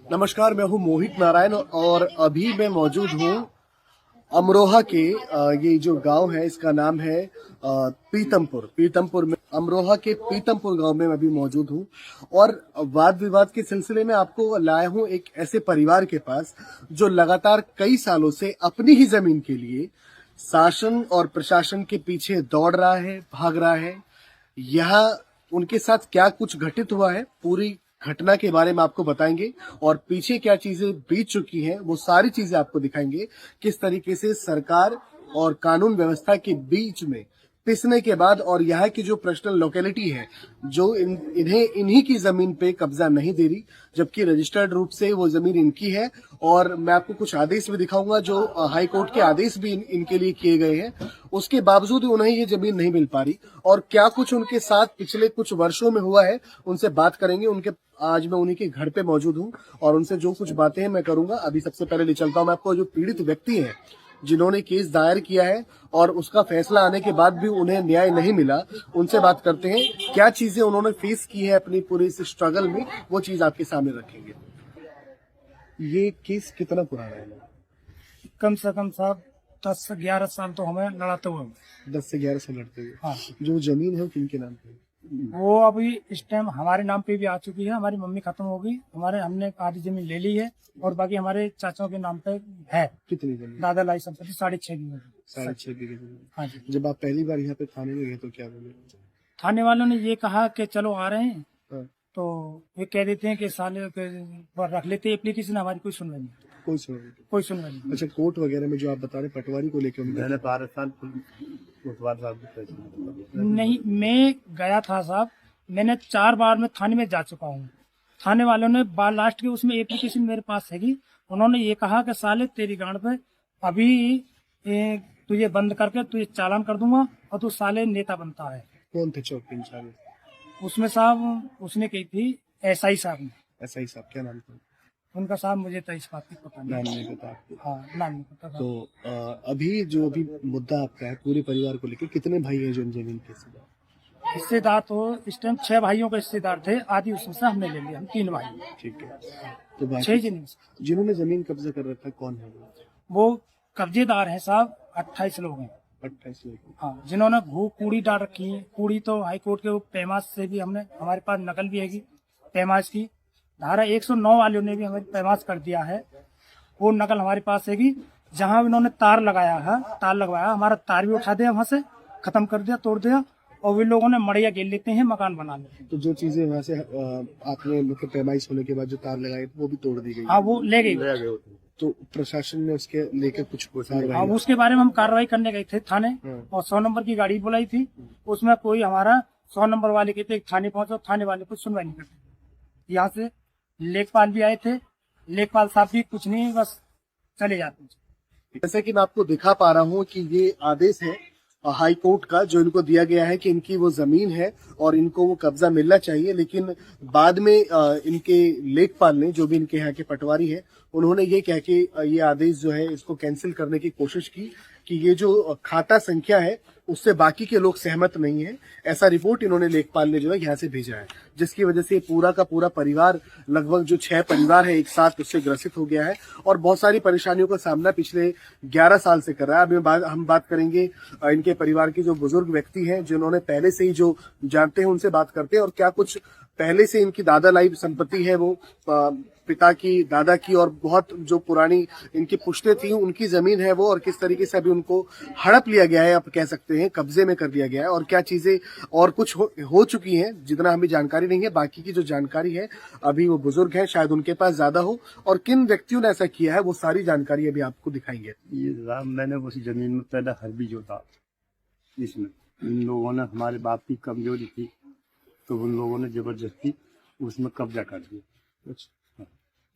नमस्कार, मैं हूं मोहित नारायण और अभी मैं मौजूद हूं अमरोहा के ये जो गांव है इसका नाम है पीतमपुर में। अमरोहा के पीतमपुर गांव में मैं अभी मौजूद हूं और वाद विवाद के सिलसिले में आपको लाया हूं एक ऐसे परिवार के पास जो लगातार कई सालों से अपनी ही जमीन के लिए शासन और प्रशासन के पीछे दौड़ रहा है, भाग रहा है। यहाँ उनके साथ क्या कुछ घटित हुआ है, पूरी घटना के बारे में आपको बताएंगे और पीछे क्या चीजें बीत चुकी हैं वो सारी चीजें आपको दिखाएंगे। किस तरीके से सरकार और कानून व्यवस्था के बीच में पिसने के बाद और यहाँ की जो पर्सनल लोकेलिटी है जो इन्हें इन्हीं की जमीन पे कब्जा नहीं दे रही, जबकि रजिस्टर्ड रूप से वो जमीन इनकी है। और मैं आपको कुछ आदेश भी दिखाऊंगा जो हाई कोर्ट के आदेश भी इनके लिए किए गए हैं, उसके बावजूद उन्हें ये जमीन नहीं मिल पा रही। और क्या कुछ उनके साथ पिछले कुछ वर्षों में हुआ है उनसे बात करेंगे। उनके आज मैं उन्हीं के घर पे मौजूद हूँ और उनसे जो कुछ बातें हैं मैं करूंगा। अभी सबसे पहले ले चलता हूँ मैं आपको जो पीड़ित व्यक्ति हैं जिन्होंने केस दायर किया है और उसका फैसला आने के बाद भी उन्हें न्याय नहीं मिला, उनसे बात करते हैं। क्या चीजें उन्होंने फेस की है अपनी पूरी इस स्ट्रगल में, वो चीज आपके सामने रखेंगे। ये केस कितना पुराना है? कम से कम साहब 10 से 11 साल तो हमें लड़ाते हुए। 10 से 11 साल लड़ते हुए। हाँ, जो जमीन है वो किनके नाम पे? वो अभी इस टाइम हमारे नाम पे भी आ चुकी है। हमारी मम्मी खत्म हो गई, हमने आधी जमीन ले ली है और बाकी हमारे चाचाओं के नाम पे है। कितनी जमीन? दादा लाई संपत्ति 6.5 बीघे। 6.5 बीघे जमीन। हाँ जी। जब आप पहली बार यहाँ पे थाने में गए तो क्या बोले? थाने वालों ने ये कहा कि चलो आ रहे हैं, हाँ। तो वे कह देते हैं कि साले के रख लेते एप्लीकेशन, हमारी कोई सुनवाई नहीं। कोई सुनवाई नहीं। कोई सुनवाई नहीं। अच्छा, कोर्ट वगैरह में जो आप बता रहे पटवारी को लेकर मैंने 12 साल नहीं, मैं गया था साहब, मैंने 4 बार में थाने में जा चुका हूँ। थाने वालों ने लास्ट के उसमें एप्लीकेशन मेरे पास हैगी, उन्होंने ये कहा कि साले तेरी गांड पे अभी तुझे बंद करके तुझे चालान कर दूंगा और तू साले नेता बनता है। कौन थे चौकी इंचार्ज? उसमें साहब उसने कही थी एसआई साहब ने। एसआई साहब क्या नाम था उनका साहब मुझे तो इस बात की पता नाम नहीं। नहीं पता आपको? हाँ, नाम नहीं पता साहब। तो अभी मुद्दा आपका है पूरे परिवार को लेकर, कितने भाई हैं जो इन जमीन के हिस्सेदार तो इस टाइम 6 भाइयों के हिस्सेदार थे, आधी उसमें से हमने ले लिया, हम 3 भाई। ठीक है। तो 6 जमीन जिन्होंने जमीन कब्जा कर रखा कौन है वो कब्जेदार है साहब, 28 लोग हैं। 28 लोग। हाँ, जिन्होंने कूड़ी डाल रखी है। कूड़ी तो हाई कोर्ट के पैमास से भी हमारे पास नकल भी हैगी पैमास की। धारा 109 वालों ने भी हमें पैमास कर दिया है, वो नकल हमारे पास हैगी। जहाँ उन्होंने तार लगाया है, तार लगवाया, हमारा तार भी उठा दिया, वहां से खत्म कर दिया, तोड़ दिया, और वे लोगों ने मड़िया घेर लेते हैं, मकान बना लेते हैं। तो जो चीजें वहाँ से आपने मतलब पैमाइश होने के बाद जो तार लगाए वो भी तोड़ दी गई? हाँ, वो ले गई। तो प्रशासन ने उसके लेकर कुछ हाँ, उसके बारे में हम कार्रवाई करने गए थे थाने, और 100 नंबर की गाड़ी बुलाई थी। उसमें कोई हमारा 100 नंबर वाले कहते थाने पहुंचो, थाने वाले कुछ सुनवाई नहीं करते। यहाँ से लेखपाल भी आए थे, लेखपाल साहब भी कुछ नहीं, बस चले जाते। जैसे कि मैं आपको दिखा पा रहा हूँ कि ये आदेश है हाई कोर्ट का जो इनको दिया गया है कि इनकी वो जमीन है और इनको वो कब्जा मिलना चाहिए। लेकिन बाद में इनके लेखपाल ने, जो भी इनके यहाँ के पटवारी है, उन्होंने ये कह के ये आदेश जो है इसको कैंसिल करने की कोशिश की कि ये जो खाता संख्या है उससे बाकी के लोग सहमत नहीं है। ऐसा रिपोर्ट इन्होंने लेखपाल ने जो है यहाँ से भेजा है, जिसकी वजह से पूरा का पूरा परिवार, लगभग जो 6 परिवार है एक साथ, उससे ग्रसित हो गया है और बहुत सारी परेशानियों का सामना पिछले 11 साल से कर रहा है। अभी हम बात करेंगे इनके परिवार के जो बुजुर्ग व्यक्ति हैं जिन्होंने पहले से ही जो जानते हैं उनसे बात करते हैं और क्या कुछ पहले से इनकी दादा लाई संपत्ति है, वो पिता की, दादा की और बहुत जो पुरानी इनकी पुश्तें थी उनकी जमीन है वो, और किस तरीके से अभी उनको हड़प लिया गया है, आप कह सकते हैं कब्जे में कर लिया गया है। और क्या चीजें और कुछ हो चुकी हैं जितना हमें जानकारी नहीं है। बाकी की जो जानकारी है अभी वो बुजुर्ग है, शायद उनके पास ज्यादा हो, और किन व्यक्तियों ने ऐसा किया है वो सारी जानकारी अभी आपको दिखाएंगे। ये मैंने उस जमीन में पहले हर भी जोता, इसमें इन लोगों ने, हमारे बाप की कमजोरी थी तो उन लोगों ने जबरदस्ती उसमें कब्जा कर दिया। अच्छा।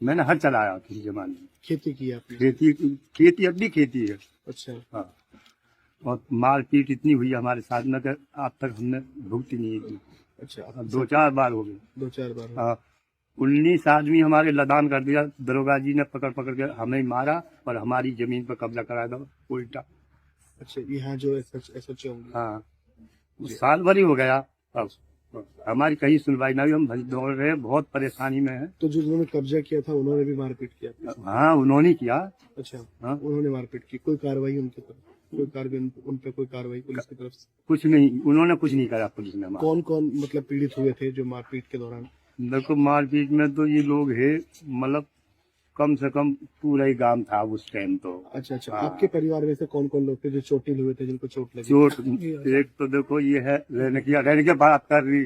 मैंने हर चलाया फिर जमाने में। खेती की आपने? खेती अब भी खेती है। अच्छा। हाँ, और मारपीट इतनी हुई हमारे साथ में कि आज तक हमने भुगती नहीं की। अच्छा। 2-4 बार हो गई। 2-4 बार? हाँ, 19 आदमी हमारे लदान कर दिया, दरोगा जी ने पकड़ के हमें मारा और हमारी जमीन पर कब्जा करा दो उल्टा। अच्छा, यहाँ जो SHO? हाँ, साल भर ही हो गया अब। हमारी कहीं सुनवाई ना हुई, हम भरी दौड़ रहे हैं, बहुत परेशानी में है। तो जो जिन्होंने कब्जा किया था उन्होंने भी मारपीट किया? हाँ उन्होंने किया। अच्छा, हाँ उन्होंने मारपीट की, कोई कार्रवाई उनके तरफ, कोई कार्रवाई उन पे, कोई कार्रवाई पुलिस की तरफ से? कुछ नहीं, उन्होंने कुछ नहीं करा पुलिस ने हमारा। कौन कौन मतलब पीड़ित हुए थे जो मारपीट के दौरान? देखो मारपीट में तो ये लोग है, मतलब कम से कम पूरा ही गांव था उस टाइम तो। अच्छा अच्छा, हाँ। आपके परिवार में से कौन कौन लोग थे जो चोटिल हुए थे, जिनको चोट लगी? चोट एक तो देखो ये है रहने की बात कर रही,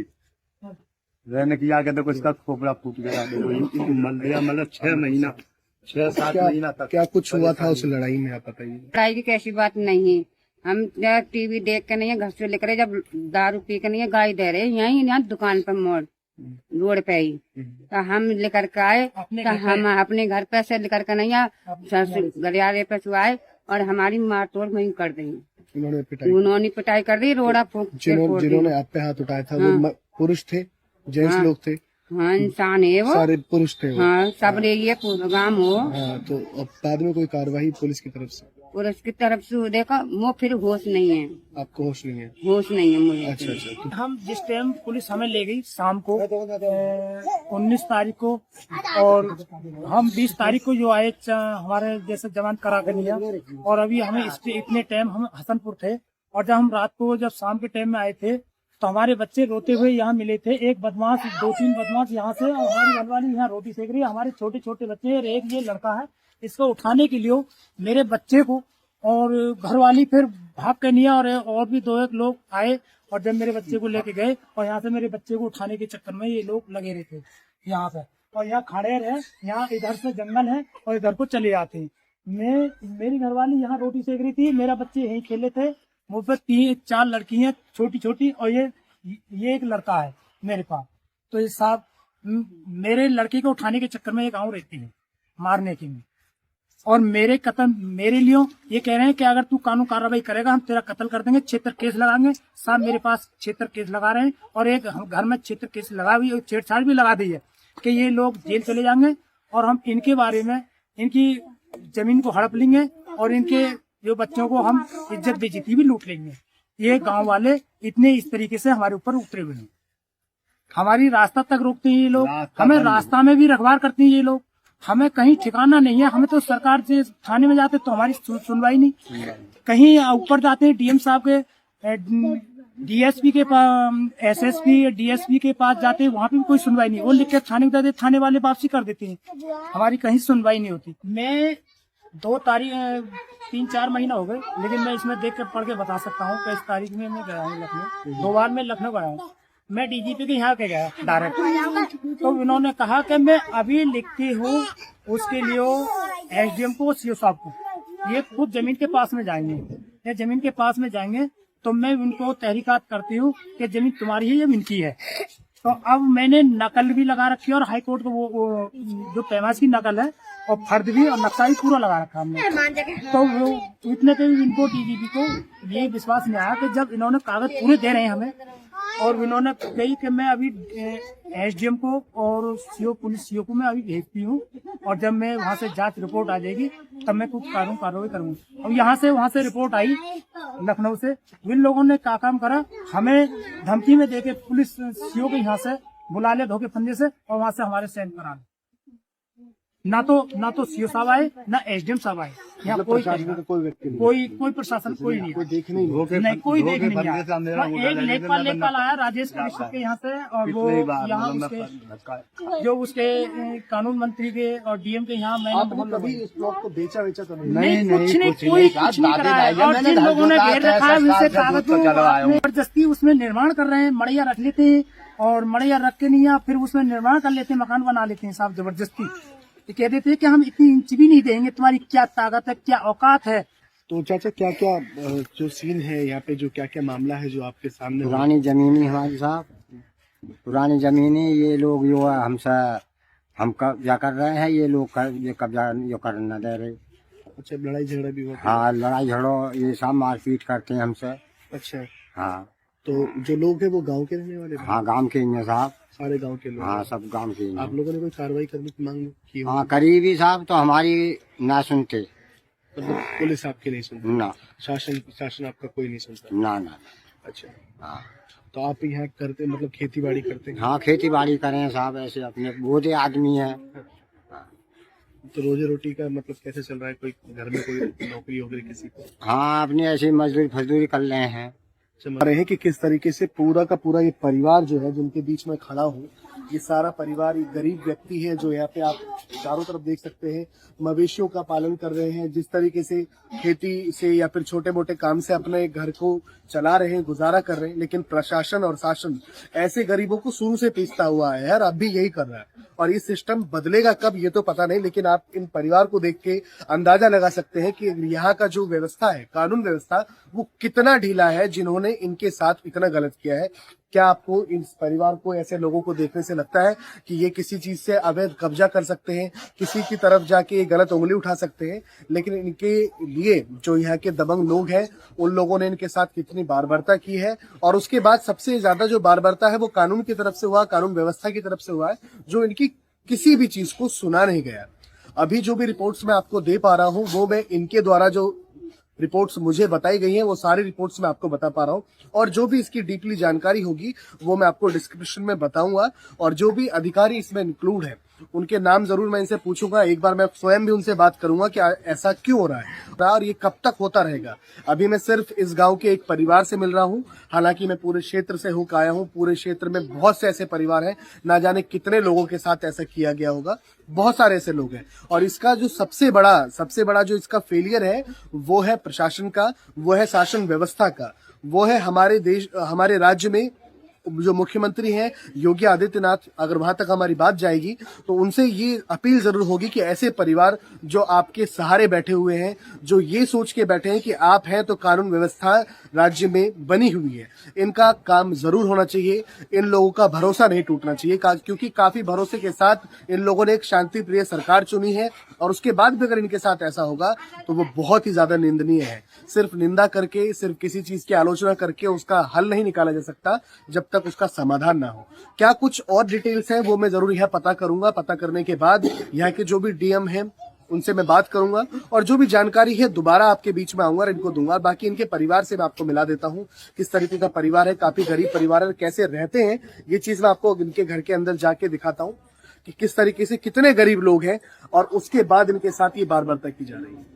रहने की आगे देखो इसका खोपड़ा फूट गया, देखो मर गया, मतलब 6 महीना 6-7 महीना तक। क्या कुछ हुआ था उस लड़ाई में, आप बताइए। लड़ाई की कैसी बात नहीं है, हम टीवी देख के नहीं है, घर से लेकर आए, जब दारू पी के नहीं है गाय दे रहे यहीं यहाँ दुकान पर मोड़ रोड पे ही, तो हम लेकर के आए, तो हम अपने घर पे से लेकर के नहीं आए, गलियारे पे से आए और हमारी मार तोड़ वहीं कर दी। उन्होंने पिटाई कर दी, रोड़ा फूक के फोड़ दी। जिन्होंने आप पे हाथ उठाया था वो पुरुष थे, जेंट्स लोग थे? हाँ इंसान है वो, सारे पुरुष थे वो? हाँ सब ये प्रोग्राम हो। हाँ, तो अब बाद में कोई कार्रवाई पुलिस की तरफ से? पुलिस की तरफ से देखा वो फिर होश नहीं है, आपको होश नहीं है? होश नहीं है मुझे। अच्छा अच्छा, हम जिस टाइम पुलिस हमें ले गई शाम को 19 तारीख को, और हम 20 तारीख को जो आए हमारे जैसे जवान करा कर लिया, और अभी हमें इतने टाइम हम हसनपुर थे, और जब हम रात को जब शाम के टाइम में आए थे तो हमारे बच्चे रोते हुए यहाँ मिले थे। एक बदमाश 2-3 बदमाश यहाँ से, और हमारी घरवाली यहाँ रोटी सेक रही है, हमारे छोटे छोटे बच्चे, और एक ये लड़का है, इसको उठाने के लिए मेरे बच्चे को और घरवाली फिर भाग के नहीं, और भी 2-1 लोग आए, और जब मेरे बच्चे को लेके गए और यहाँ से मेरे बच्चे को उठाने के चक्कर में ये लोग लगे रहते यहाँ पे, और यहाँ खड़े रहे, यहाँ इधर से जंगल है और इधर को चले आते हैं। मेरी घरवाली यहाँ रोटी सेक रही थी, मेरा बच्चे यहीं खेले थे, मुझ पर 3-4 लड़की हैं छोटी छोटी, और ये एक लड़का है मेरे पास। तो ये साहब मेरे लड़के को उठाने के चक्कर में एक गाँव रहती है मारने की, और मेरे कत्ल मेरे लिए ये कह रहे हैं कि अगर तू कानून कार्रवाई करेगा हम तेरा कत्ल कर देंगे, क्षेत्र केस लगाएंगे। साहब मेरे पास क्षेत्र केस लगा रहे हैं, और एक घर में क्षेत्र केस लगा हुई, छेड़छाड़ भी लगा दी है कि ये लोग जेल चले जाएंगे, और हम इनके बारे में इनकी जमीन को हड़प लेंगे, और इनके जो बच्चों को हम इज्जत बेइज्जती भी लूट लेंगे। ये गांव वाले इतने इस तरीके से हमारे ऊपर उतरे हुए हैं, हमारी रास्ता तक रोकते हैं ये लोग, हमें रास्ता में भी रखवार करते हैं ये लोग, हमें कहीं ठिकाना नहीं है। हमें तो सरकार से थाने में जाते तो हमारी सुनवाई नहीं, कहीं ऊपर जाते हैं डीएम साहब के, डीएसपी के पास, एसएसपी डीएसपी के पास जाते हैं, वहाँ पे भी कोई सुनवाई नहीं, वो लिख के थाने में जाते, थाने वाले वापसी कर देते हैं, हमारी कहीं सुनवाई नहीं होती। मैं 2 तारीख 3-4 महीना हो गए, लेकिन मैं इसमें देख कर पढ़ के बता सकता हूँ कि इस तारीख में मैं गया हूँ लखनऊ, 2 बार मैं लखनऊ गया हूँ। मैं डीजीपी के यहाँ के गया डायरेक्ट, तो उन्होंने कहा कि मैं अभी लिखती हूँ उसके लिए एसडीएम को, सीओ साहब को, ये खुद जमीन के पास में जाएंगे, ये जमीन के पास में जाएंगे तो मैं उनको तहरीकात करती हूँ कि जमीन तुम्हारी है या इनकी है। तो अब मैंने नकल भी लगा रखी है, और हाई कोर्ट को वो जो पैमाश की नकल है और फर्द भी और नक्शा भी पूरा लगा रखा हमने। तो वो इतने पे इनको डीजीपी को ये विश्वास नहीं आया कि जब इन्होंने कागज पूरे दे रहे हैं हमें, और इन्होंने कही कि मैं अभी एसडीएम को और पुलिस सीओ को मैं अभी भेजती हूँ, और जब मैं वहाँ से जांच रिपोर्ट आ जाएगी तब मैं कुछ कानून कार्रवाई करूँगा। और यहाँ से वहाँ से रिपोर्ट आई लखनऊ से, इन लोगों ने क्या काम करा, हमें धमकी में देके पुलिस सीओ को यहाँ से बुला लिया धोखे फंदे से, और वहाँ से हमारे साइन करा ना तो सीओ साहब आए ना एसडीएम साहब आए, यहाँ कोई प्रशासन कोई नहीं, कोई देख नहीं, कोई देख नहीं आया। एक लेखपाल आया राजेश परिषद के यहाँ से, और वो यहाँ उसके जो उसके कानून मंत्री के और डीएम के यहाँ, मैंने कभी इस प्लॉट को बेचा वेचा तो नहीं, कुछ नहीं कराया, और जिन लोगों ने घेर रखा है उनसे कागज जबरदस्ती उसमें निर्माण कर रहे हैं, मड़ैया रख लेते हैं, और मड़ैया रख के नहीं फिर उसमें निर्माण कर लेते हैं, मकान बना लेते हैं साहब जबरदस्ती। कह देते हैं कि हम इतनी इंच भी नहीं देंगे, तुम्हारी क्या ताकत है, क्या औकात है। तो चाचा क्या क्या जो सीन है यहाँ पे, जो क्या क्या मामला है जो आपके सामने? पुरानी जमीनी हमारी साहब, पुरानी जमीनी, ये लोग जो है हमसे हम कब्जा कर रहे हैं, ये लोग ये कब्जा जो करना दे रहे। अच्छा, लड़ाई झगड़ा भी हुआ? हाँ लड़ाई झगड़ो, ये सब मारपीट करते हैं हमसे। अच्छा, हाँ। तो जो लोग हैं वो गांव के रहने वाले? हाँ गांव के ही हैं साहब, सारे गांव के लोग? हाँ सब गांव के ही। आप लोगों ने कोई कार्रवाई करने की मांग की? हाँ करीबी साहब तो हमारी ना सुनते, मतलब पुलिस आपकी नहीं सुनती? ना। शासन आपका कोई नहीं सुनता? ना। अच्छा, हाँ। तो आप यहाँ करते मतलब खेती बाड़ी करते हैं? हाँ खेती बाड़ी करें साहब, ऐसे अपने बूढ़े आदमी हैं। तो रोजी रोटी का मतलब कैसे चल रहा है? कोई घर में कोई नौकरी हो गई किसी को? हाँ अपने ऐसे मजदूरी फजदूरी कर रहे हैं। समझ रहे हैं कि किस तरीके से पूरा का पूरा ये परिवार जो है जिनके बीच में खड़ा हूँ, ये सारा परिवार एक गरीब व्यक्ति है जो यहाँ पे आप चारों तरफ देख सकते हैं मवेशियों का पालन कर रहे हैं, जिस तरीके से खेती से या फिर छोटे मोटे काम से अपने घर को चला रहे हैं, गुजारा कर रहे हैं। लेकिन प्रशासन और शासन ऐसे गरीबों को शुरू से पीसता हुआ है यार, अब भी यही कर रहा है। और ये सिस्टम बदलेगा कब ये तो पता नहीं, लेकिन आप इन परिवार को देख के अंदाजा लगा सकते हैं कि यहाँ का जो व्यवस्था है, कानून व्यवस्था, वो कितना ढीला है जिन्होंने इनके साथ इतना गलत किया है। क्या आपको इस परिवार को, ऐसे लोगों को देखने से लगता है कि ये किसी चीज से अवैध कब्जा कर सकते हैं, किसी की तरफ जाके ये गलत उंगली उठा सकते हैं? लेकिन इनके लिए जो यहाँ के दबंग लोग हैं, उन लोगों ने इनके साथ कितनी बारबरता की है। और उसके बाद सबसे ज्यादा जो बारबरता है वो कानून की तरफ से हुआ, कानून व्यवस्था की तरफ से हुआ है, जो इनकी किसी भी चीज को सुना नहीं गया। अभी जो भी रिपोर्ट्स मैं आपको दे पा रहा हूँ वो मैं इनके द्वारा जो रिपोर्ट्स मुझे बताई गई हैं वो सारी रिपोर्ट्स मैं आपको बता पा रहा हूँ। और जो भी इसकी डीपली जानकारी होगी वो मैं आपको डिस्क्रिप्शन में बताऊंगा। और जो भी अधिकारी इसमें इंक्लूड है उनके नाम जरूर मैं इनसे पूछूंगा, एक बार मैं स्वयं भी उनसे बात करूंगा कि ऐसा क्यों हो रहा है और ये कब तक होता रहेगा। अभी मैं सिर्फ इस गांव के एक परिवार से मिल रहा हूं, हालांकि मैं पूरे क्षेत्र से होकर आया हूं। पूरे क्षेत्र में बहुत से ऐसे परिवार हैं, ना जाने कितने लोगों के साथ ऐसा किया गया होगा, बहुत सारे ऐसे लोग हैं। और इसका जो सबसे बड़ा जो इसका फेलियर है वो है प्रशासन का, वो है शासन व्यवस्था का, वो है हमारे राज्य में जो मुख्यमंत्री हैं योगी आदित्यनाथ। अगर वहां तक हमारी बात जाएगी तो उनसे ये अपील जरूर होगी कि ऐसे परिवार जो आपके सहारे बैठे हुए हैं, जो ये सोच के बैठे हैं कि आप हैं तो कानून व्यवस्था राज्य में बनी हुई है, इनका काम जरूर होना चाहिए। इन लोगों का भरोसा नहीं टूटना चाहिए, क्योंकि काफी भरोसे के साथ इन लोगों ने एक शांति प्रिय सरकार चुनी है। और उसके बाद भी अगर इनके साथ ऐसा होगा तो वो बहुत ही ज्यादा निंदनीय है। सिर्फ निंदा करके, सिर्फ किसी चीज की आलोचना करके उसका हल नहीं निकाला जा सकता जब तक उसका समाधान ना हो। क्या कुछ और डिटेल्स हैं वो मैं जरूर यहाँ पता करूंगा। पता करने के बाद यहाँ के जो भी डीएम हैं उनसे मैं बात करूंगा और जो भी जानकारी है दोबारा आपके बीच में आऊंगा और इनको दूंगा। बाकी इनके परिवार से मैं आपको मिला देता हूँ, किस तरीके का परिवार है, काफी गरीब परिवार है, कैसे रहते हैं ये चीज मैं आपको इनके घर के अंदर जाके दिखाता हूँ कि किस तरीके से कितने गरीब लोग हैं और उसके बाद इनके साथ ये बारबरता की जा रही है।